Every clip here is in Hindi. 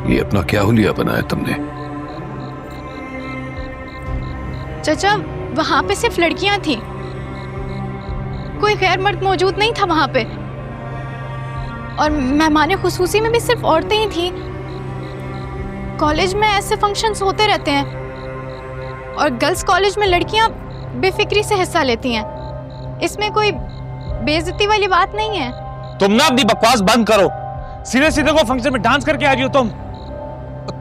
ये अपना क्या हुलिया बनाया तुमने? चाचा, वहां पे सिर्फ लड़कियां थी, कोई गैर मर्द मौजूद नहीं था वहां पे। और मेहमाने खुसूसी में भी सिर्फ औरतें ही थी। कॉलेज में ऐसे फंक्शंस होते रहते हैं और गर्ल्स कॉलेज में लड़कियां बेफिक्री से हिस्सा लेती हैं। इसमें कोई बेइज्जती वाली बात नहीं है। तुम ना अपनी बकवास बंद करो। सीधे सीधे को फंक्शन में डांस करके आ रही हो तुम।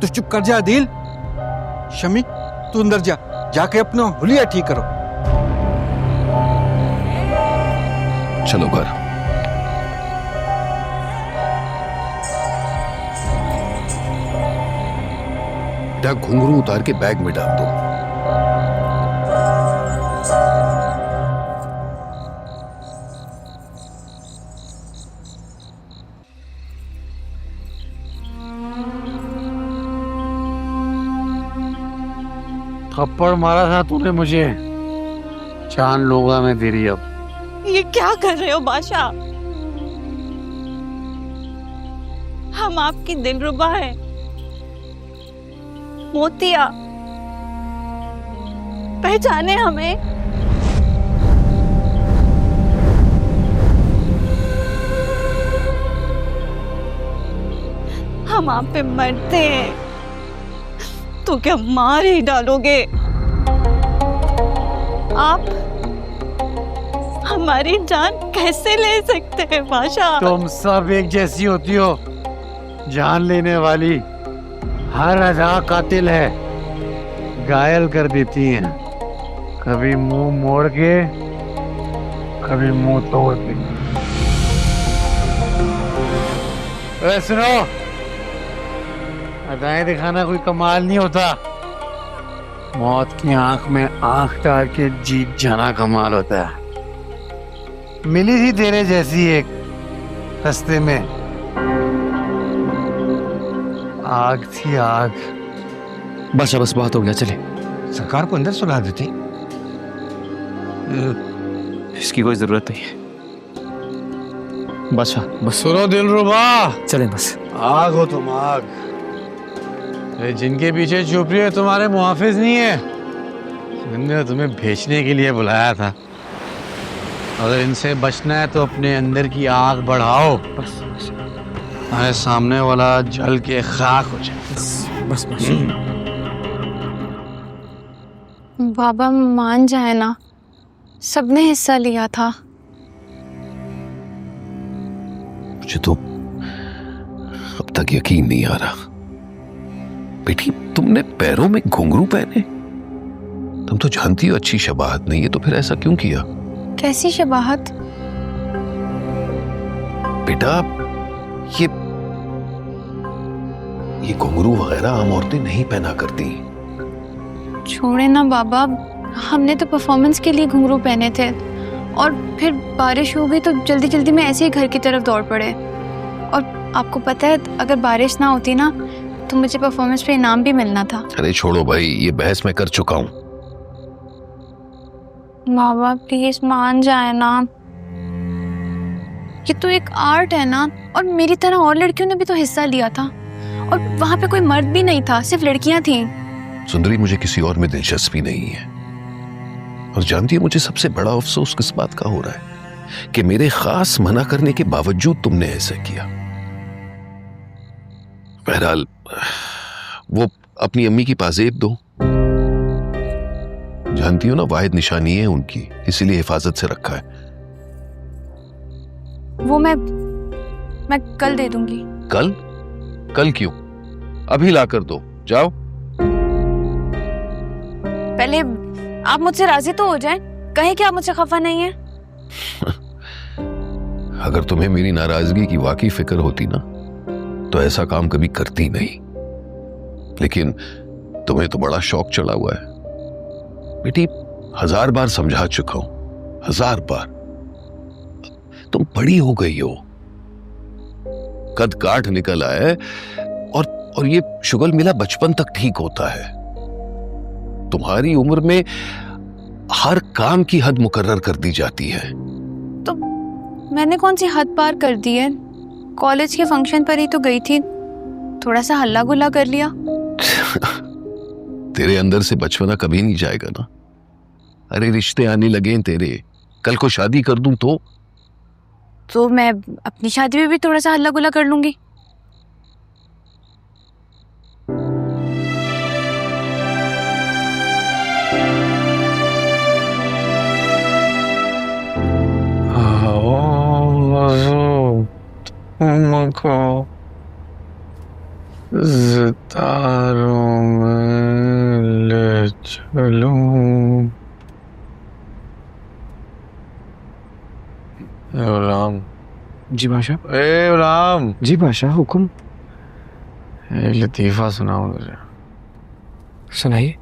तू चुप कर जा आदिल। शमी, तू अंदर जा, जाके अपना हुलिया ठीक करो। चलो घर। घुंघरू उतार के बैग में डाल दो। थप्पड़ मारा था तूने मुझे, जान लूंगा मैं तेरी अब। ये क्या कर रहे हो बादशाह? हम आपकी दिलरुबा है, मोतिया, पहचाने हमें? हम आप पे मरते हैं तो क्या मार ही डालोगे? आप हमारी जान कैसे ले सकते हैं बादशाह? तुम सब एक जैसी होती हो, जान लेने वाली। हर अदा कातिल है, घायल कर देती हैं, कभी मुंह मोड़ के, कभी मुंह तोड़ के। सुनो, अदाएं दिखाना कोई कमाल नहीं होता, मौत की आंख में आंख डाल के जीत जाना कमाल होता है। मिली थी तेरे जैसी एक रास्ते में, आग थी आग। बस बस बहुत हो गया, चले। सरकार को अंदर सुला देती। इसकी कोई जरूरत नहीं है। बस बस सुनो दिलरुबा, चले बस। आग हो तुम, आग। ये जिनके पीछे छुप रही है तुम्हारे मुहाफिज नहीं है, इन्होंने तुम्हें भेजने के लिए बुलाया था। अगर इनसे बचना है तो अपने अंदर की आग बढ़ाओ, अरे सामने वाला जल के खाक हो जाए। बस बस। बाबा मान जाए ना, सबने हिस्सा लिया था। मुझे तो अब तक यकीन नहीं आ रहा। बेटी, तुमने पैरों में घुंघरू पहने? तुम तो जानती हो अच्छी शबाहत नहीं है, तो फिर ऐसा क्यों किया? कैसी शबाहत? बेटा, ये घुंघरू वगैरह आम औरतें नहीं पहना करती। छोड़े ना बाबा, हमने तो परफॉर्मेंस के लिए घुंघरू पहने थे और फिर बारिश हो गई तो जल्दी जल्दी में ऐसे ही घर की तरफ दौड़ पड़े। और आपको पता है, अगर बारिश ना होती ना तो मुझे परफॉर्मेंस पे इनाम भी मिलना था। अरे छोड़ो भाई, ये बहस मैं कर चुका हूं। बाबा प्लीज मान जाए ना, ये तो एक आर्ट है ना, और मेरी तरह और लड़कियों ने भी तो हिस्सा लिया था, और वहां पे कोई मर्द भी नहीं था, सिर्फ लड़कियां थीं। सुंदरी, मुझे किसी और में दिलचस्पी नहीं है, और जानती है मुझे सबसे बड़ा अफसोस किस बात का हो रहा है कि मेरे खास मना करने के बावजूद तुमने ऐसा किया। बहरहाल, वो अपनी अम्मी की पाजेब दो, जानती हो ना, वाहिद निशानी है उनकी, इसीलिए हिफाजत से रखा है। वो मैं कल दे दूंगी। कल? कल क्यों? अभी ला कर दो, जाओ। पहले आप मुझसे राजी तो हो जाएं, कहें कि आप मुझसे खफा नहीं है। अगर तुम्हें मेरी नाराजगी की वाकई फिक्र होती ना तो ऐसा काम कभी करती नहीं, लेकिन तुम्हें तो बड़ा शौक चढ़ा हुआ है। बेटी, 1000 बार समझा चुका हूं, 1000 बार। तुम बड़ी हो गई हो, कद काठ निकल आए, और ये शुगल मिला बचपन तक ठीक होता है। तुम्हारी उम्र में हर काम की हद मुकर्रर कर दी जाती है। तो मैंने कौन सी हद पार कर दी है? कॉलेज के फंक्शन पर ही तो गई थी, थोड़ा सा हल्ला गुल्ला कर लिया। तेरे अंदर से बचपना कभी नहीं जाएगा ना। अरे रिश्ते आने लगे हैं तेरे, कल को शादी कर दूं तो मैं अपनी शादी में भी थोड़ा सा हल्ला गुल्ला कर लूंगी। तुमको सितारों में ले चलूं। गुलाम। जी बादशाह। ए गुलाम। जी बादशाह, हुक्म। एक लतीफा सुनाओ मुझे। सुनाइए।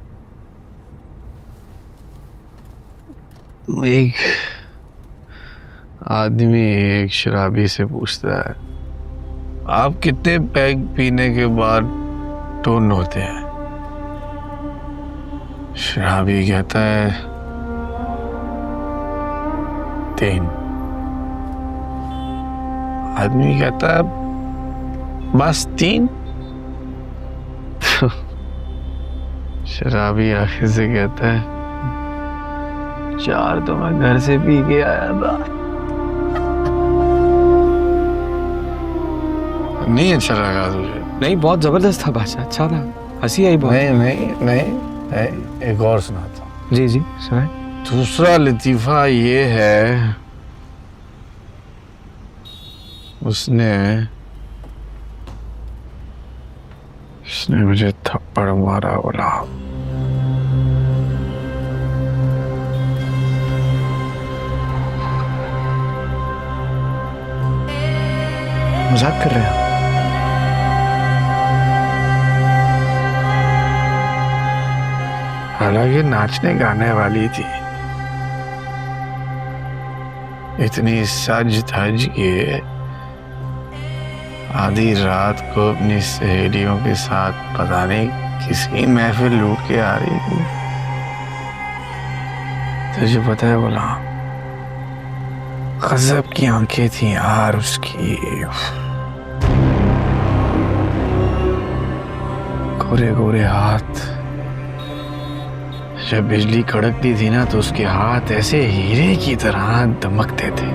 एक आदमी एक शराबी से पूछता है, आप कितने पैग पीने के बाद टोन होते हैं? शराबी कहता है 3। आदमी कहता है बस 3? शराबी आखिर से कहता है 4 तो मैं घर से पी के आया था। नहीं अच्छा लगा तुझे? नहीं, बहुत जबरदस्त था बादशाह, अच्छा था, हंसी आई बहुत। नहीं, एक और सुनाता हूँ। जी जी सुनाए। दूसरा लतीफा ये है, उसने मुझे थप्पड़ मारा। बोला मजाक कर रहे हैं? हालांकि नाचने गाने वाली थी, इतनी सज धज के आधी रात को अपनी सहेलियों के साथ पता नहीं किसी महफिल लूट के आ रही थी। तुझे पता है गुलाम, गजब की आंखें थी यार उसकी, गोरे गोरे हाथ। जब बिजली कड़कती थी ना तो उसके हाथ ऐसे हीरे की तरह दमकते थे।